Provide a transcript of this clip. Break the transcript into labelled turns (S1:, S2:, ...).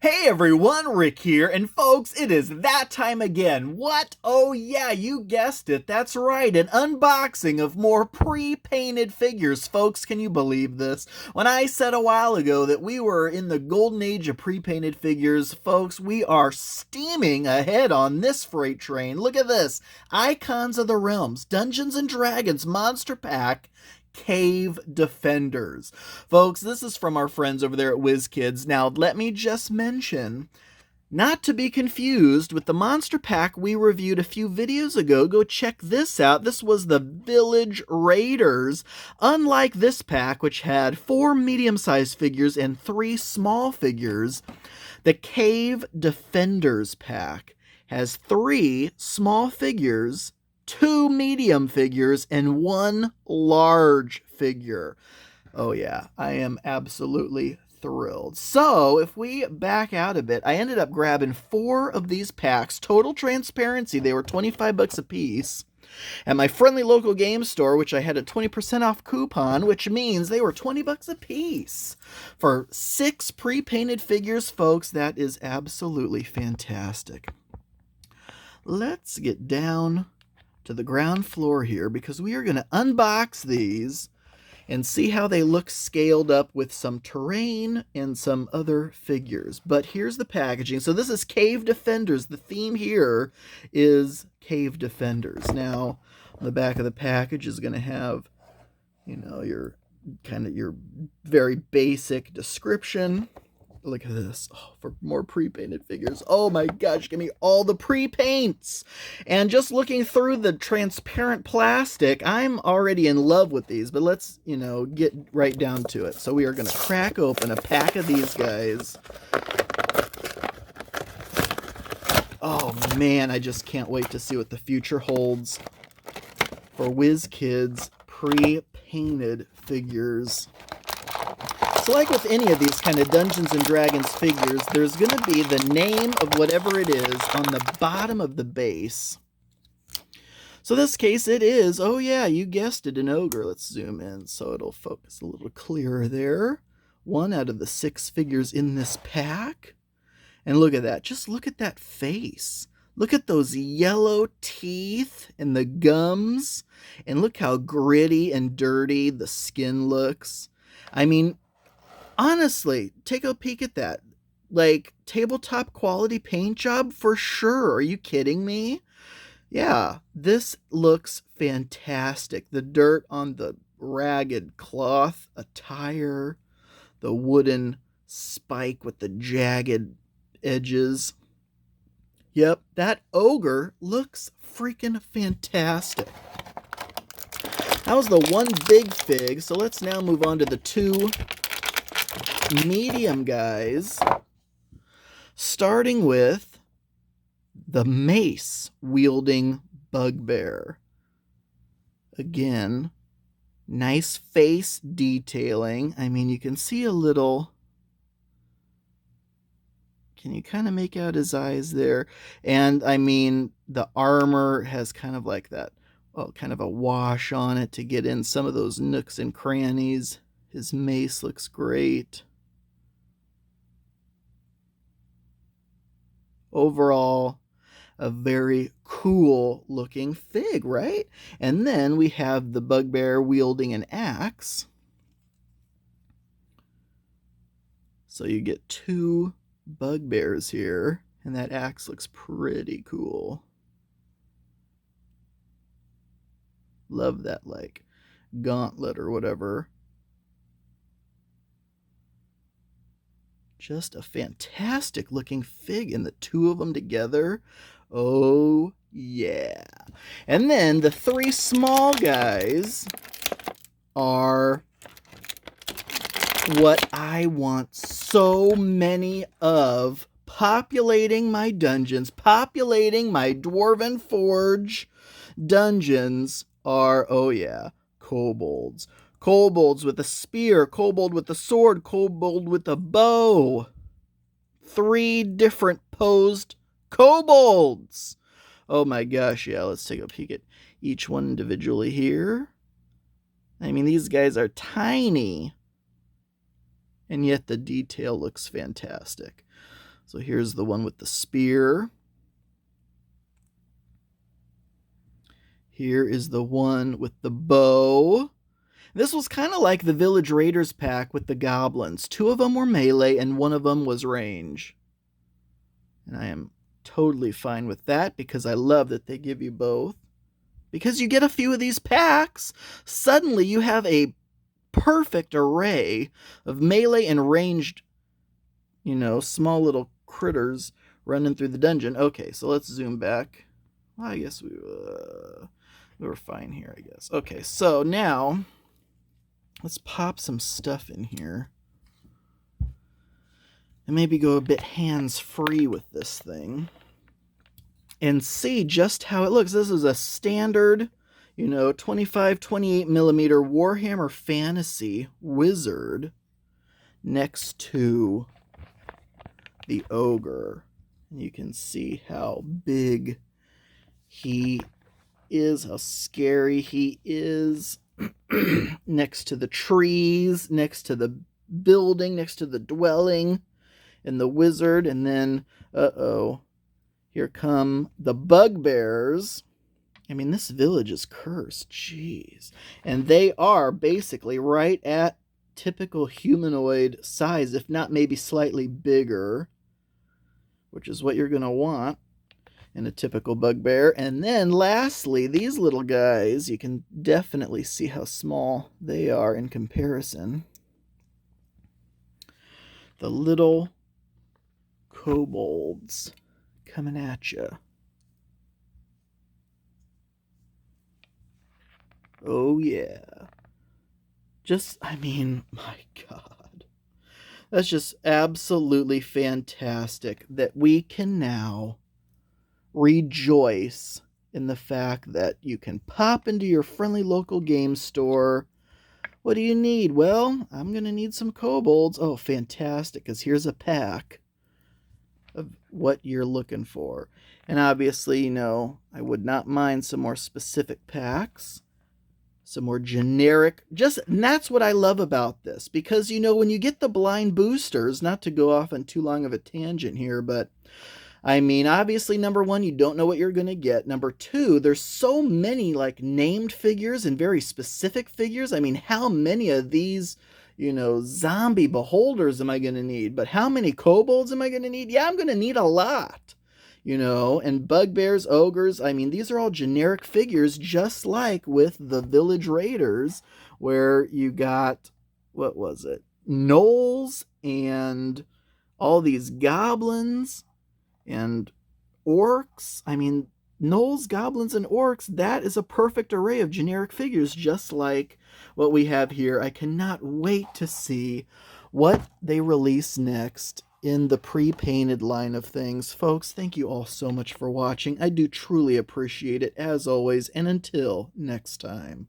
S1: Hey everyone, Rick here, and folks, it is that time again. What? Oh yeah, you guessed it. That's right, an unboxing of more pre-painted figures. Folks, can you believe this? When I said a while ago that we were in the golden age of pre-painted figures, folks, we are steaming ahead on this freight train. Look at this. Icons of the Realms, Dungeons and Dragons Monster Pack, Cave Defenders. Folks, this is from our friends over there at WizKids. Now, let me just mention, not to be confused with the monster pack we reviewed a few videos ago. Go check this out. This was the Village Raiders. Unlike this pack, which had 4 medium-sized figures and 3 small figures, the Cave Defenders pack has 3 small figures, 2 medium figures, and 1 large figure. Oh yeah, I am absolutely thrilled. So if we back out a bit, I ended up grabbing 4 of these packs. Total transparency, they were 25 bucks a piece. At my friendly local game store, which I had a 20% off coupon, which means they were 20 bucks a piece. For 6 pre-painted figures, folks, that is absolutely fantastic. Let's get down to the ground floor here because we are going to unbox these and see how they look scaled up with some terrain and some other figures. But here's the packaging. So this is Cave Defenders. The theme here is Cave Defenders. Now, on the back of the package is going to have, your very basic description. Look at this. Oh, for more pre-painted figures. Oh my gosh, give me all the pre-paints. And just looking through the transparent plastic, I'm already in love with these. But let's, get right down to it. So we are going to crack open a pack of these guys. Oh man, I just can't wait to see what the future holds for WizKids pre-painted figures. So like with any of these kind of Dungeons and Dragons figures, there's going to be the name of whatever it is on the bottom of the base. So this case it is, oh yeah, you guessed it, an Ogre. Let's zoom in so it'll focus a little clearer there. 1 out of the 6 figures in this pack. And look at that. Just look at that face. Look at those yellow teeth and the gums. And look how gritty and dirty the skin looks. I mean, honestly, take a peek at that. Like, tabletop quality paint job for sure. Are you kidding me? Yeah, this looks fantastic. The dirt on the ragged cloth attire, the wooden spike with the jagged edges. Yep, that Ogre looks freaking fantastic. That was the one big fig, so let's now move on to the 2 medium guys, starting with the mace wielding Bugbear. Again, nice face detailing. I mean, you can see a little. Can you kind of make out his eyes there? And I mean, the armor has kind of like that, well, kind of a wash on it to get in some of those nooks and crannies. His mace looks great. Overall, a very cool looking fig, right? And then we have the Bugbear wielding an axe. So you get 2 Bugbears here, and that axe looks pretty cool. Love that, like, gauntlet or whatever. Just a fantastic looking fig, and the 2 of them together. Oh yeah. And then the 3 small guys are what I want so many of, populating my dungeons, populating my Dwarven Forge dungeons are, oh yeah, kobolds. Kobolds with a spear, kobold with a sword, kobold with a bow. 3 different posed kobolds. Oh my gosh, yeah, let's take a peek at each one individually here. I mean, these guys are tiny, and yet the detail looks fantastic. So here's the one with the spear. Here is the one with the bow. This was kind of like the Village Raiders pack with the goblins. 2 of them were melee and 1 of them was range. And I am totally fine with that because I love that they give you both. Because you get a few of these packs, suddenly you have a perfect array of melee and ranged, small little critters running through the dungeon. Okay, so let's zoom back. Well, I guess we were fine here, I guess. Okay, so now let's pop some stuff in here and maybe go a bit hands-free with this thing and see just how it looks. This is a standard, 25, 28 millimeter Warhammer Fantasy Wizard next to the Ogre. And you can see how big he is, how scary he is. Next to the trees, next to the building, next to the dwelling, and the wizard. And then, here come the Bugbears. I mean, this village is cursed. Jeez. And they are basically right at typical humanoid size, if not maybe slightly bigger, which is what you're going to want in a typical Bugbear. And then lastly, these little guys, you can definitely see how small they are in comparison. The little kobolds coming at you. Oh yeah. My God. That's just absolutely fantastic that we can now rejoice in the fact that you can pop into your friendly local game store. What do you need? Well, I'm going to need some kobolds. Oh, fantastic, because here's a pack of what you're looking for. And obviously, I would not mind some more specific packs. Some more generic. And that's what I love about this. Because, when you get the blind boosters, not to go off on too long of a tangent here, but obviously, number 1, you don't know what you're going to get. Number 2, there's so many named figures and very specific figures. How many of these, zombie beholders am I going to need? But how many kobolds am I going to need? Yeah, I'm going to need a lot. And bugbears, ogres, these are all generic figures, just like with the Village Raiders, where you got, what was it? Gnolls and all these goblins and orcs. Gnolls, goblins, and orcs, that is a perfect array of generic figures, just like what we have here. I cannot wait to see what they release next in the pre-painted line of things. Folks, thank you all so much for watching. I do truly appreciate it, as always, and until next time.